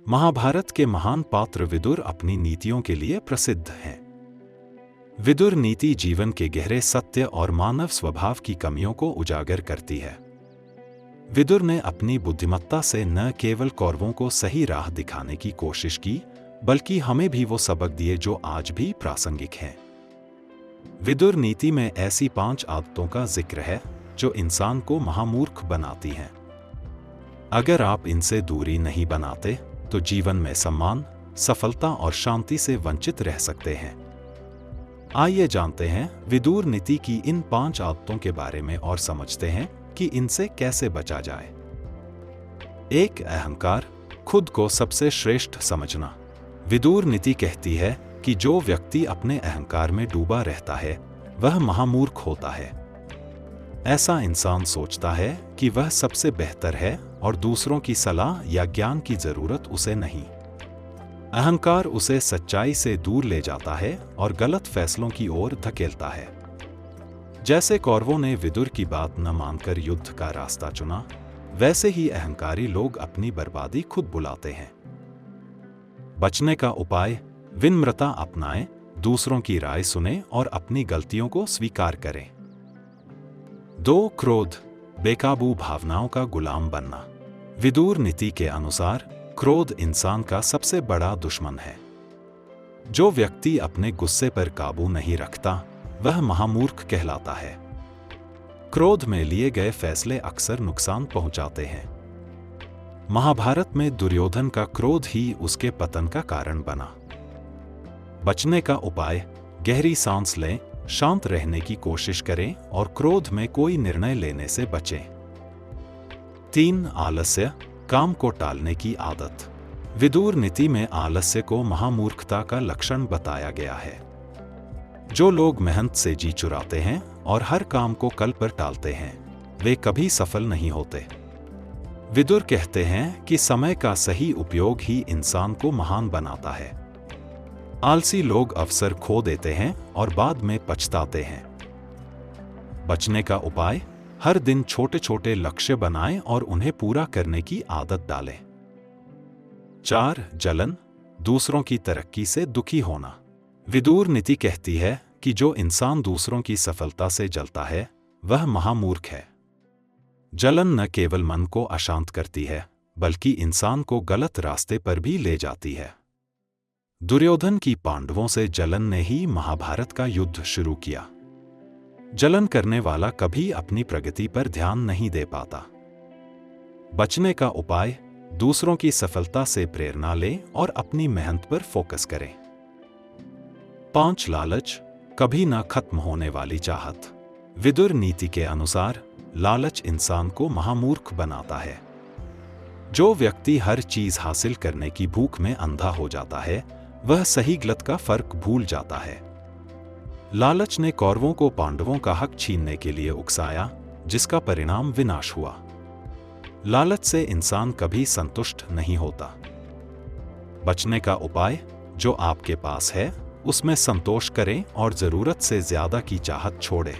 महाभारत के महान पात्र विदुर अपनी नीतियों के लिए प्रसिद्ध हैं। विदुर नीति जीवन के गहरे सत्य और मानव स्वभाव की कमियों को उजागर करती है। विदुर ने अपनी बुद्धिमत्ता से न केवल कौरवों को सही राह दिखाने की कोशिश की, बल्कि हमें भी वो सबक दिए जो आज भी प्रासंगिक हैं। विदुर नीति में ऐसी 5 आदतों का जिक्र है जो इंसान को महामूर्ख बनाती हैं। अगर आप इनसे दूरी नहीं बनाते तो जीवन में सम्मान, सफलता और शांति से वंचित रह सकते हैं। आइए जानते हैं विदुर नीति की इन 5 आदतों के बारे में और समझते हैं कि इनसे कैसे बचा जाए। 1. अहंकार, खुद को सबसे श्रेष्ठ समझना। विदुर नीति कहती है कि जो व्यक्ति अपने अहंकार में डूबा रहता है वह महामूर्ख होता है। ऐसा इंसान सोचता है कि वह सबसे बेहतर है और दूसरों की सलाह या ज्ञान की जरूरत उसे नहीं। अहंकार उसे सच्चाई से दूर ले जाता है और गलत फैसलों की ओर धकेलता है। जैसे कौरवों ने विदुर की बात न मानकर युद्ध का रास्ता चुना, वैसे ही अहंकारी लोग अपनी बर्बादी खुद बुलाते हैं। बचने का उपाय, विनम्रता अपनाएं, दूसरों की राय सुने और अपनी गलतियों को स्वीकार करें। 2. क्रोध, बेकाबू भावनाओं का गुलाम बनना। विदुर नीति के अनुसार क्रोध इंसान का सबसे बड़ा दुश्मन है। जो व्यक्ति अपने गुस्से पर काबू नहीं रखता वह महामूर्ख कहलाता है। क्रोध में लिए गए फैसले अक्सर नुकसान पहुंचाते हैं। महाभारत में दुर्योधन का क्रोध ही उसके पतन का कारण बना। बचने का उपाय, गहरी सांस लें, शांत रहने की कोशिश करें और क्रोध में कोई निर्णय लेने से बचें। 3. आलस्य, काम को टालने की आदत। विदुर नीति में आलस्य को महामूर्खता का लक्षण बताया गया है। जो लोग मेहनत से जी चुराते हैं और हर काम को कल पर टालते हैं, वे कभी सफल नहीं होते। विदुर कहते हैं कि समय का सही उपयोग ही इंसान को महान बनाता है। आलसी लोग अवसर खो देते हैं और बाद में पछताते हैं। बचने का उपाय, हर दिन छोटे छोटे लक्ष्य बनाएं और उन्हें पूरा करने की आदत डालें। 4. जलन, दूसरों की तरक्की से दुखी होना। विदुर नीति कहती है कि जो इंसान दूसरों की सफलता से जलता है वह महामूर्ख है। जलन न केवल मन को अशांत करती है, बल्कि इंसान को गलत रास्ते पर भी ले जाती है। दुर्योधन की पांडवों से जलन ने ही महाभारत का युद्ध शुरू किया। जलन करने वाला कभी अपनी प्रगति पर ध्यान नहीं दे पाता। बचने का उपाय, दूसरों की सफलता से प्रेरणा लें और अपनी मेहनत पर फोकस करें। 5. लालच, कभी ना खत्म होने वाली चाहत। विदुर नीति के अनुसार लालच इंसान को महामूर्ख बनाता है। जो व्यक्ति हर चीज हासिल करने की भूख में अंधा हो जाता है वह सही गलत का फर्क भूल जाता है। लालच ने कौरवों को पांडवों का हक छीनने के लिए उकसाया, जिसका परिणाम विनाश हुआ। लालच से इंसान कभी संतुष्ट नहीं होता। बचने का उपाय, जो आपके पास है उसमें संतोष करें और जरूरत से ज्यादा की चाहत छोड़ें।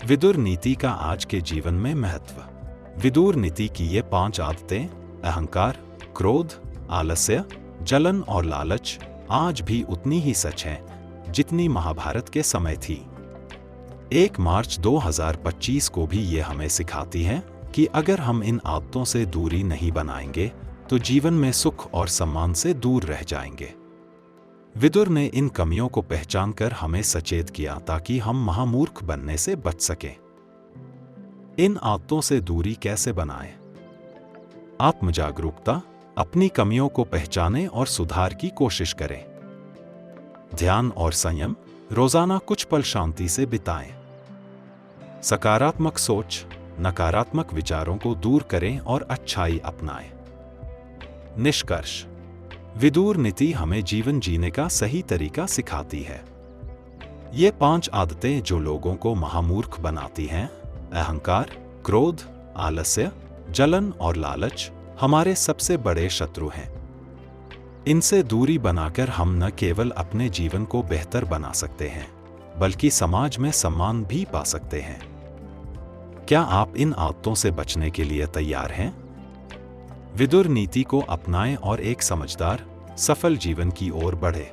विदुर नीति का आज के जीवन में महत्व। विदुर नीति की ये 5 आदतें, अहंकार, क्रोध, आलस्य, जलन और लालच, आज भी उतनी ही सच हैं जितनी महाभारत के समय थी। 1 मार्च 2025 को भी ये हमें सिखाती हैं कि अगर हम इन आदतों से दूरी नहीं बनाएंगे तो जीवन में सुख और सम्मान से दूर रह जाएंगे। विदुर ने इन कमियों को पहचानकर हमें सचेत किया ताकि हम महामूर्ख बनने से बच सकें। इन आदतों से दूरी कैसे बनाएं? आत्मजागरूकता, अपनी कमियों को पहचानें और सुधार की कोशिश करें। ध्यान और संयम, रोजाना कुछ पल शांति से बिताएं। सकारात्मक सोच, नकारात्मक विचारों को दूर करें और अच्छाई अपनाएं। निष्कर्ष, विदुर नीति हमें जीवन जीने का सही तरीका सिखाती है। ये 5 आदतें जो लोगों को महामूर्ख बनाती हैं, अहंकार, क्रोध, आलस्य, जलन और लालच, हमारे सबसे बड़े शत्रु हैं। इनसे दूरी बनाकर हम न केवल अपने जीवन को बेहतर बना सकते हैं, बल्कि समाज में सम्मान भी पा सकते हैं। क्या आप इन आदतों से बचने के लिए तैयार हैं? विदुर नीति को अपनाएं और एक समझदार, सफल जीवन की ओर बढ़े।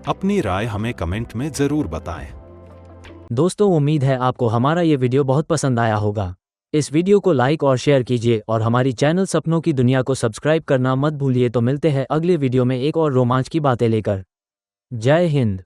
अपनी राय हमें कमेंट में जरूर बताएं। दोस्तों, उम्मीद है आपको हमारा ये वीडियो बहुत पसंद आया होगा। इस वीडियो को लाइक और शेयर कीजिए और हमारी चैनल सपनों की दुनिया को सब्सक्राइब करना मत भूलिए। तो मिलते हैं अगले वीडियो में एक और रोमांच की बातें लेकर। जय हिंद।